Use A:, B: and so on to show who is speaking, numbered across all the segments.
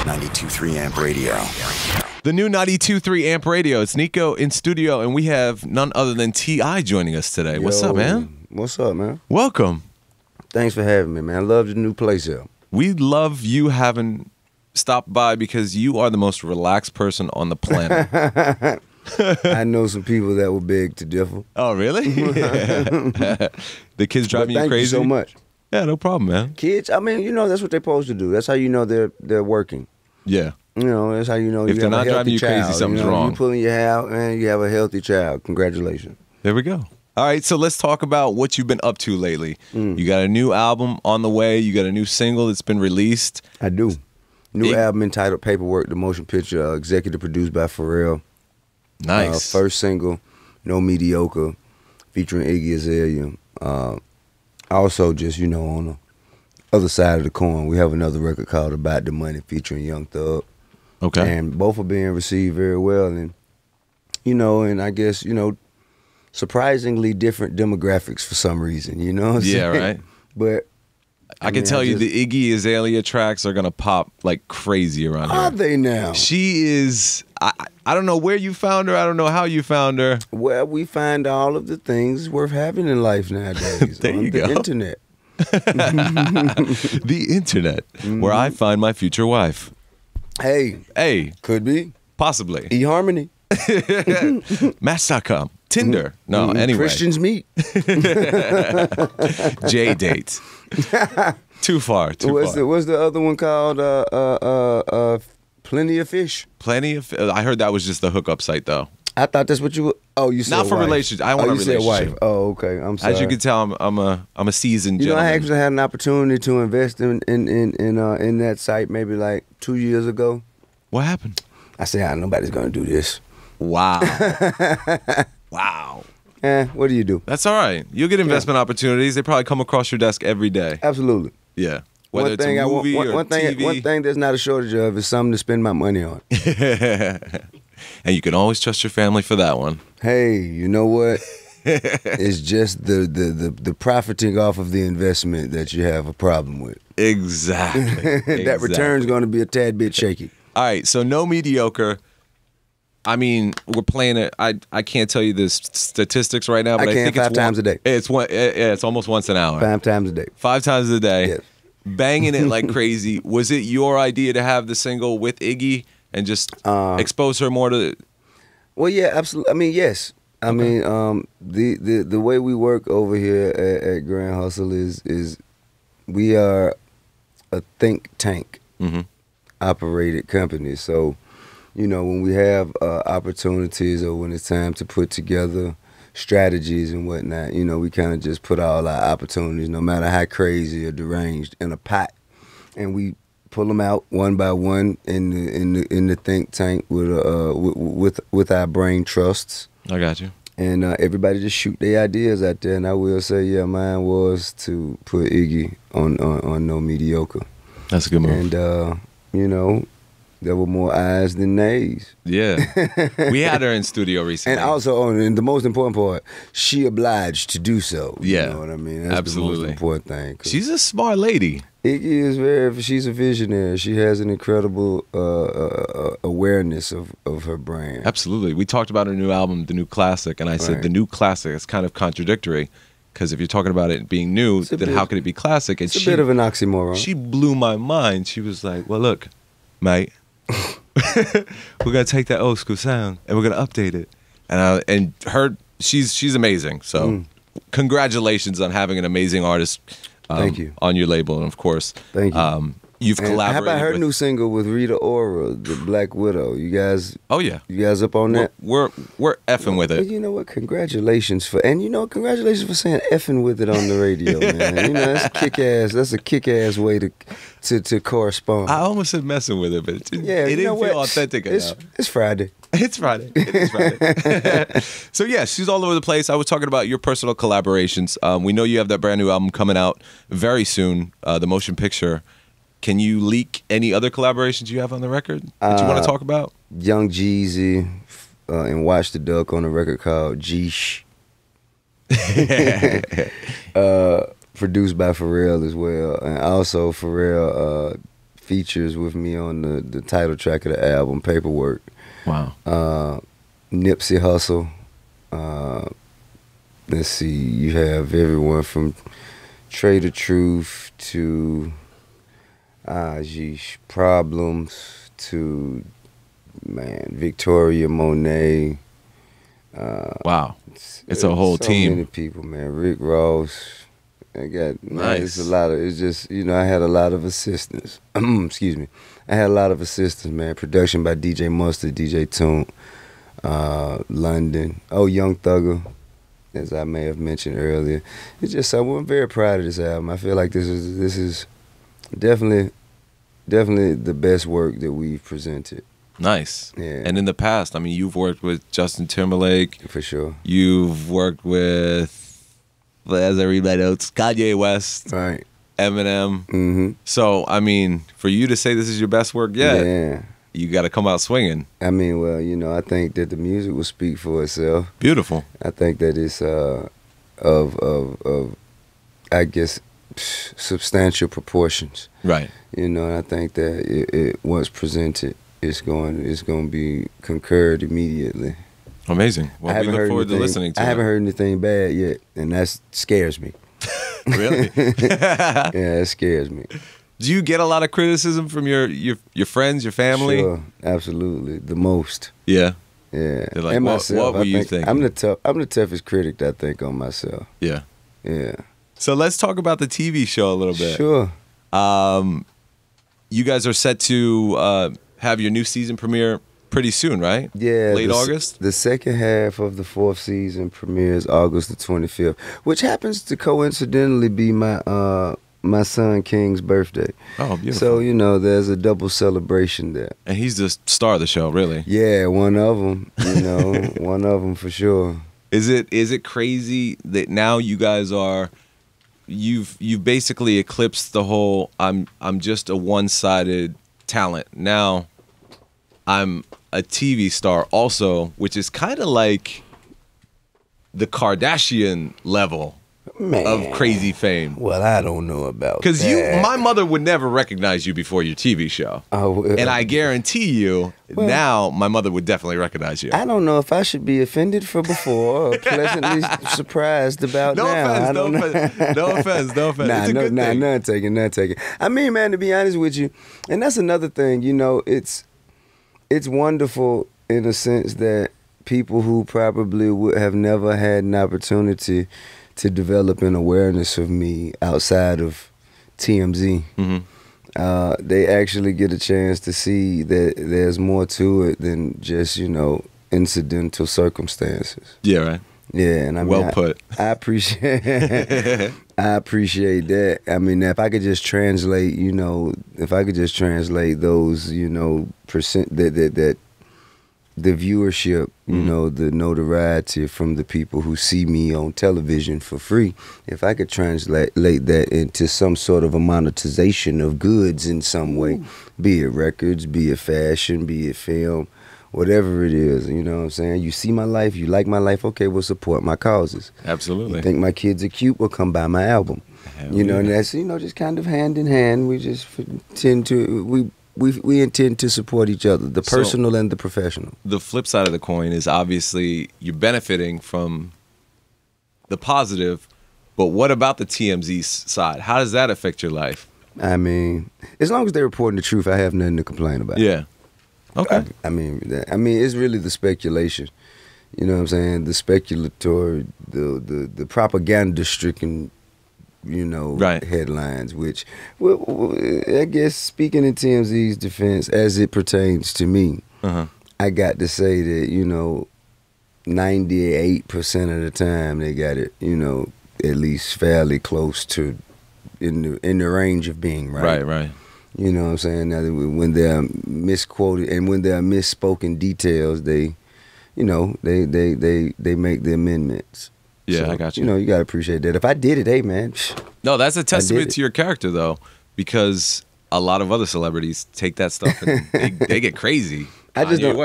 A: 92.3 Amp Radio.
B: The new 92.3 Amp Radio. It's Nico in studio, and we have none other than T.I. joining us today.
C: Yo,
B: what's up, man?
C: What's up, man?
B: Welcome.
C: Thanks for having me, man. I love the new place here.
B: We love you having stopped by because you are the most relaxed person on the planet.
C: I know some people that will beg to differ.
B: Oh, really? The kids driving you
C: Thank
B: crazy?
C: you so much.
B: Yeah, no problem, man.
C: Kids, I mean, you know, that's what they're supposed to do. That's how you know they're working.
B: Yeah.
C: You know, that's how you know
B: If
C: you
B: they're
C: have
B: not
C: a
B: driving
C: healthy
B: you
C: child.
B: crazy, something's
C: you know,
B: wrong.
C: You pulling your hair out, man, you have a healthy child. Congratulations.
B: There we go. All right, so let's talk about what you've been up to lately. You got a new album on the way. You got a new single that's been released.
C: I do. New album entitled Paperwork, the motion picture, executive produced by Pharrell.
B: Nice.
C: First single, No Mediocre, featuring Iggy Azalea. Also, just, you know, on the other side of the coin, we have another record called About the Money featuring Young Thug.
B: Okay.
C: And both are being received very well. And, you know, and I guess, you know, surprisingly different demographics for some reason, you know what I'm saying?
B: Yeah, right.
C: But
B: I can tell you the Iggy Azalea tracks are going to pop like crazy around here.
C: are they now?
B: She is, I don't know where you found her. I don't know how you found her.
C: Well, we find all of the things worth having in life nowadays
B: There
C: on
B: you
C: the
B: go.
C: internet.
B: The internet, where I find my future wife.
C: Hey, could be.
B: Possibly.
C: eHarmony.
B: Match.com. Tinder. No, anyway.
C: Christians meet.
B: J dates. Too far.
C: What's the other one called? Plenty of Fish.
B: Plenty of. I heard that was just the hookup site, though.
C: I thought that's what you were. Oh, you said
B: Not for
C: wife.
B: relationships. I want a
C: you said
B: relationship.
C: wife. Oh, okay. I'm sorry.
B: As you can tell, I'm a seasoned
C: You know,
B: gentleman.
C: I actually had an opportunity to invest in that site maybe like 2 years ago.
B: What happened?
C: I said, nobody's gonna do this.
B: Wow. Wow.
C: What do you do?
B: That's all right. You'll get investment opportunities. They probably come across your desk every day.
C: Absolutely.
B: Yeah. Whether it's a movie or TV.
C: One thing there's not a shortage of is something to spend my money on.
B: And you can always trust your family for that one.
C: Hey, you know what? It's just the profiting off of the investment that you have a problem with.
B: Exactly.
C: That return's going to be a tad bit shaky.
B: All right, so No Mediocre. I mean, we're playing it. I can't tell you the statistics right now, but I think it's
C: 5 times a day.
B: It's one. Yeah, it's almost once an hour.
C: 5 times a day.
B: 5 times a day.
C: Yes.
B: Banging it like crazy. Was it your idea to have the single with Iggy and just expose her more to?
C: Well, yeah, absolutely. I mean, yes. I mean, the way we work over here at Grand Hustle is we are a think tank operated company. So, you know, when we have opportunities or when it's time to put together strategies and whatnot, you know, we kind of just put all our opportunities, no matter how crazy or deranged, in a pot, and we pull them out one by one in the think tank with our brain trusts.
B: I got you.
C: And everybody just shoot their ideas out there. And I will say, yeah, mine was to put Iggy on No Mediocre.
B: That's a good move.
C: And you know, there were more ayes than nays.
B: Yeah. We had her in studio recently.
C: And also, and the most important part, she obliged to do so.
B: Yeah.
C: You know what I mean? That's
B: Absolutely.
C: the most important thing.
B: She's a smart lady.
C: Iggy is she's a visionary. She has an incredible awareness of her brand.
B: Absolutely. We talked about her new album, The New Classic, and I said the new classic is kind of contradictory because if you're talking about it being new, then how could it be classic? And
C: it's a bit of an oxymoron.
B: She blew my mind. She was like, well, look, mate, we're going to take that old school sound and we're going to update it. And she's amazing. So congratulations on having an amazing artist
C: Thank you.
B: on your label. And of course,
C: thank you.
B: You've collaborated.
C: How about her
B: with,
C: new single with Rita Ora, The Black Widow? You guys?
B: Oh yeah.
C: You guys up on that?
B: We're effing with it.
C: Well, you know what? Congratulations for congratulations for saying effing with it on the radio, man. You know, that's a kick ass. That's a kick ass way to correspond.
B: I almost said messing with it, but it didn't feel authentic enough.
C: It's Friday.
B: It's Friday. It is Friday. So yeah, she's all over the place. I was talking about your personal collaborations. We know you have that brand new album coming out very soon, the motion picture. Can you leak any other collaborations you have on the record that you want to talk about?
C: Young Jeezy and Watch the Duck on a record called Geesh. Produced by Pharrell as well. And also Pharrell features with me on the title track of the album, Paperwork.
B: Wow.
C: Nipsey Hussle. Let's see, you have everyone from Trey the Truth to Problems to, man, Victoria Monet.
B: Wow. It's a whole team.
C: So many people, man. Rick Ross. I got, man,
B: nice.
C: It's a lot of, it's just, you know, I had a lot of assistants. Excuse me. I had a lot of assistants, man. Production by DJ Mustard, DJ Tune, London. Oh, Young Thugger, as I may have mentioned earlier. It's just, I'm very proud of this album. I feel like this is definitely the best work that we've presented.
B: Nice.
C: Yeah.
B: And in the past, I mean, you've worked with Justin Timberlake.
C: For sure.
B: You've worked with, as I read my notes, Kanye West.
C: Right.
B: Eminem.
C: Mm-hmm.
B: So, I mean, for you to say this is your best work yet,
C: yeah,
B: you got to come out swinging.
C: I mean, well, you know, I think that the music will speak for itself.
B: Beautiful.
C: I think that it's of I guess, substantial proportions.
B: Right.
C: You know, and I think that it once presented, it's going to be concurred immediately.
B: Amazing. Well, we look forward to listening to it.
C: I haven't heard anything bad yet, and that scares me.
B: Really?
C: Yeah, it scares me.
B: Do you get a lot of criticism from your friends, your family?
C: Sure, absolutely, the most.
B: Yeah.
C: Yeah.
B: They're like,
C: and
B: what
C: myself,
B: were you thinking?
C: I'm the toughest critic I think on myself.
B: Yeah.
C: Yeah.
B: So let's talk about the TV show a little bit.
C: Sure.
B: You guys are set to have your new season premiere pretty soon, right?
C: Yeah.
B: Late August?
C: The second half of the 4th season premieres August the 25th, which happens to coincidentally be my son King's birthday.
B: Oh, beautiful.
C: So, you know, there's a double celebration there.
B: And he's the star of the show, really.
C: Yeah, one of them, you know, one of them for sure.
B: Is it crazy that now you guys are, you've basically eclipsed the whole I'm just a one-sided talent. Now I'm a TV star also, which is kind of like the Kardashian level.
C: Man.
B: Of crazy fame.
C: Well, I don't know about
B: because
C: that.
B: my mother would never recognize you before your TV show.
C: Oh,
B: and I guarantee you, now my mother would definitely recognize you.
C: I don't know if I should be offended for before or pleasantly surprised about now.
B: No offense.
C: None taken. I mean, man, to be honest with you, and that's another thing, you know, it's wonderful in a sense that people who probably would have never had an opportunity to develop an awareness of me outside of TMZ. Mm-hmm. They actually get a chance to see that there's more to it than just, you know, incidental circumstances.
B: Yeah, right.
C: Yeah, and I mean,
B: well put.
C: I appreciate that. I mean, if I could just translate, you know, those, you know, percent that the viewership, you know, the notoriety from the people who see me on television for free, if I could translate that into some sort of a monetization of goods in some way, be it records, be it fashion, be it film, whatever it is, you know what I'm saying? You see my life, you like my life, okay, we'll support my causes.
B: Absolutely.
C: You think my kids are cute, we'll come buy my album.
B: Hell
C: you know,
B: yeah.
C: and that's, you know, just kind of hand in hand. We just tend to, we intend to support each other, the personal and the professional.
B: The flip side of the coin is obviously you're benefiting from the positive, but what about the TMZ side? How does that affect your life?
C: I mean, as long as they're reporting the truth, I have nothing to complain about.
B: Yeah. Okay.
C: I mean, it's really the speculation. You know what I'm saying? The speculatory, the propaganda-stricken, you know,
B: right.
C: headlines, which, well, I guess, speaking in TMZ's defense, as it pertains to me, I got to say that, you know, 98% of the time they got it, you know, at least fairly close to in the range of being right.
B: Right.
C: You know what I'm saying? Now, when they're misquoted and when there are misspoken details, they, you know, they make the amendments.
B: Yeah,
C: so,
B: I got you.
C: You know, you got to appreciate that. If I did it, hey, man.
B: No, that's a testament to your character, though, because a lot of other celebrities take that stuff and they get crazy.
C: I just don't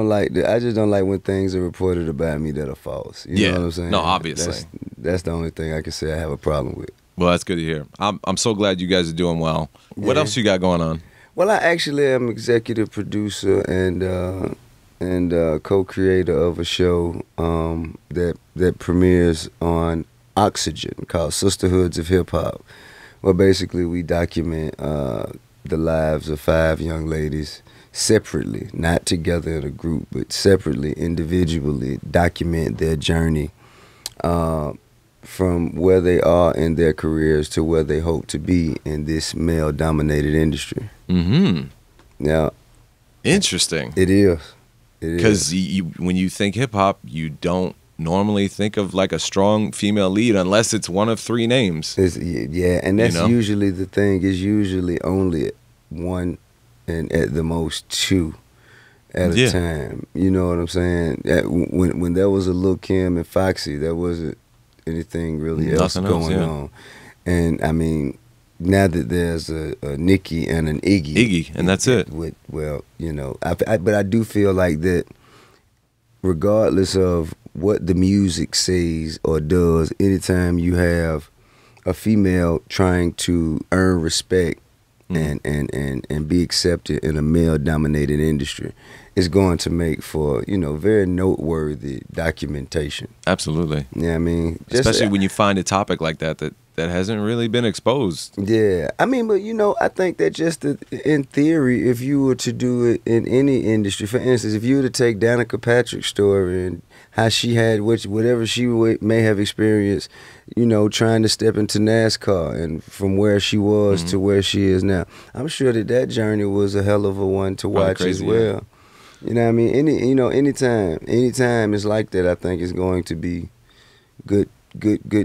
C: like when things are reported about me that are false. You know what I'm saying?
B: No, obviously.
C: That's the only thing I can say I have a problem with.
B: Well, that's good to hear. I'm so glad you guys are doing well. What else you got going on?
C: Well, I actually am executive producer and co-creator of a show that premieres on Oxygen called Sisterhoods of Hip Hop. Well, basically, we document the lives of 5 young ladies separately, not together in a group, but separately, individually, document their journey from where they are in their careers to where they hope to be in this male-dominated industry.
B: Mm-hmm.
C: Now,
B: interesting.
C: it is.
B: Because when you think hip-hop, you don't normally think of like a strong female lead unless it's one of 3 names.
C: Yeah, and that's usually the thing. Is usually only one and at the most 2 at a time. You know what I'm saying? When there was a Lil' Kim and Foxy, there wasn't anything really else going on. And I mean, now that there's a Nicki and an Iggy,
B: and that's it.
C: Well, you know, but I do feel like that, regardless of what the music says or does, anytime you have a female trying to earn respect and be accepted in a male-dominated industry, it's going to make for, you know, very noteworthy documentation.
B: Absolutely.
C: Yeah, I mean,
B: especially when you find a topic like that hasn't really been exposed.
C: Yeah, I mean, but you know, I think that just in theory, if you were to do it in any industry, for instance, if you were to take Danica Patrick's story and how she had whatever she may have experienced, you know, trying to step into NASCAR and from where she was to where she is now, I'm sure that journey was a hell of a one to watch crazy, as well. Yeah. You know what I mean? Anytime it's like that, I think it's going to be good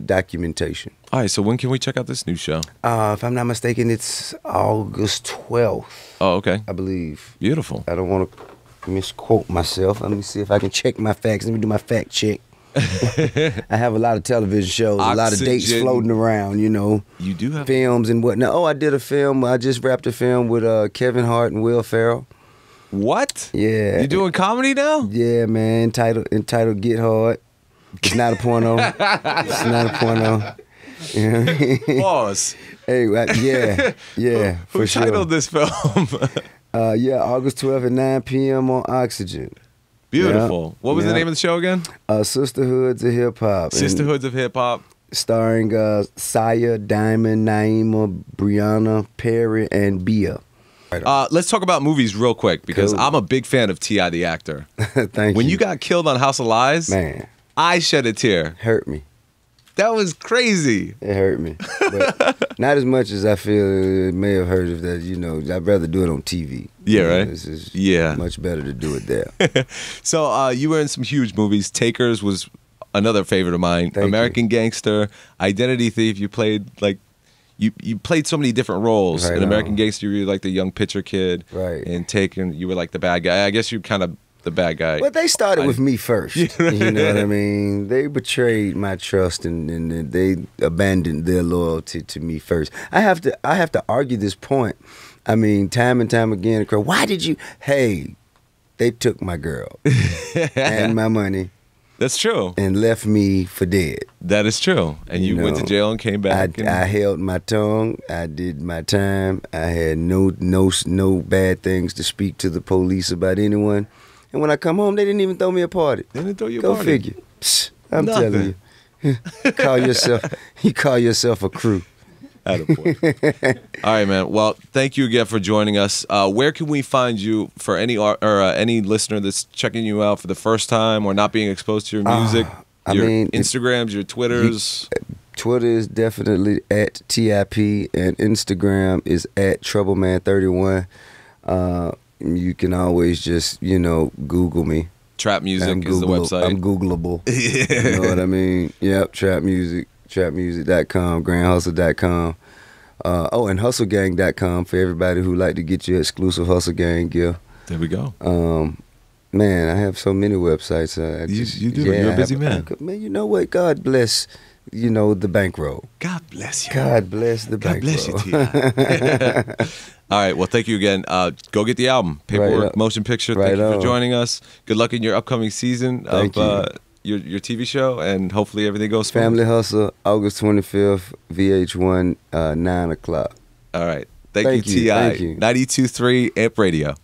C: documentation.
B: All right, so when can we check out this new show?
C: If I'm not mistaken, it's August 12th.
B: Oh, okay.
C: I believe.
B: Beautiful.
C: I don't want to misquote myself. Let me see if I can check my facts. Let me do my fact check. I have a lot of television shows, a lot of dates floating around, you know.
B: You do have
C: films and whatnot. Oh, I did a film. I just wrapped a film with Kevin Hart and Will Ferrell.
B: What?
C: Yeah.
B: You doing comedy now?
C: Yeah, man. Entitled Get Hard. It's not a porno. It's not a porno. You know what I mean?
B: Pause.
C: Hey, yeah.
B: Who titled this film?
C: August 12th at 9 p.m. on Oxygen.
B: Beautiful. Yeah. What was the name of the show again?
C: Sisterhoods of Hip Hop.
B: Sisterhoods of Hip Hop.
C: Starring Saya, Diamond, Naima, Brianna, Perry, and Bia.
B: Let's talk about movies real quick because I'm a big fan of T.I. the actor.
C: Thank you.
B: When you got killed on House of Lies,
C: man,
B: I shed a tear.
C: Hurt me.
B: That was crazy.
C: It hurt me. But not as much as I feel it may have hurt if that, you know, I'd rather do it on TV.
B: Yeah, right?
C: This is much better to do it there.
B: So you were in some huge movies. Takers was another favorite of mine. American Gangster, Identity Thief. You played like you played so many different roles. In American Gangster, you were like the young pitcher kid.
C: Right.
B: In Taken, you were like the bad guy. I guess you kind of the bad guy.
C: Well, they started with me first. You know what I mean? They betrayed my trust and they abandoned their loyalty to me first. I have to argue this point. I mean, time and time again, why did you? Hey, they took my girl and my money.
B: That's true.
C: And left me for dead.
B: That is true. And you went to jail and came back.
C: I held my tongue. I did my time. I had no bad things to speak to the police about anyone. And when I come home, they didn't even throw me a party.
B: They didn't throw you a
C: party.
B: Go
C: figure. Psst, I'm telling you. You call yourself a crew.
B: Attaboy. All right, man. Well, thank you again for joining us. Where can we find you for any any listener that's checking you out for the first time or not being exposed to your music? Your Instagrams, your Twitters.
C: Twitter is definitely at TIP, and Instagram is at Troubleman31. You can always just, you know, Google me.
B: Trap Music is the website.
C: I'm Googleable. You know what I mean? Yep, Trap Music, trapmusic.com, grandhustle.com. And hustlegang.com for everybody who like to get your exclusive Hustle Gang gear.
B: There we go.
C: Man, I have so many websites.
B: You do. You're a busy man.
C: Man, you know what? God bless, you know, the bankroll.
B: God bless you.
C: God bless the bankroll.
B: God bless you, T.I. All right. Well, thank you again. Go get the album, Paperwork Motion Picture. Thank you for joining us. Good luck in your upcoming season your TV show, and hopefully everything goes smooth.
C: Family Hustle, August 25th, VH1, 9 o'clock.
B: All right. Thank you, T.I.
C: Thank you.
B: 92.3 Amp Radio.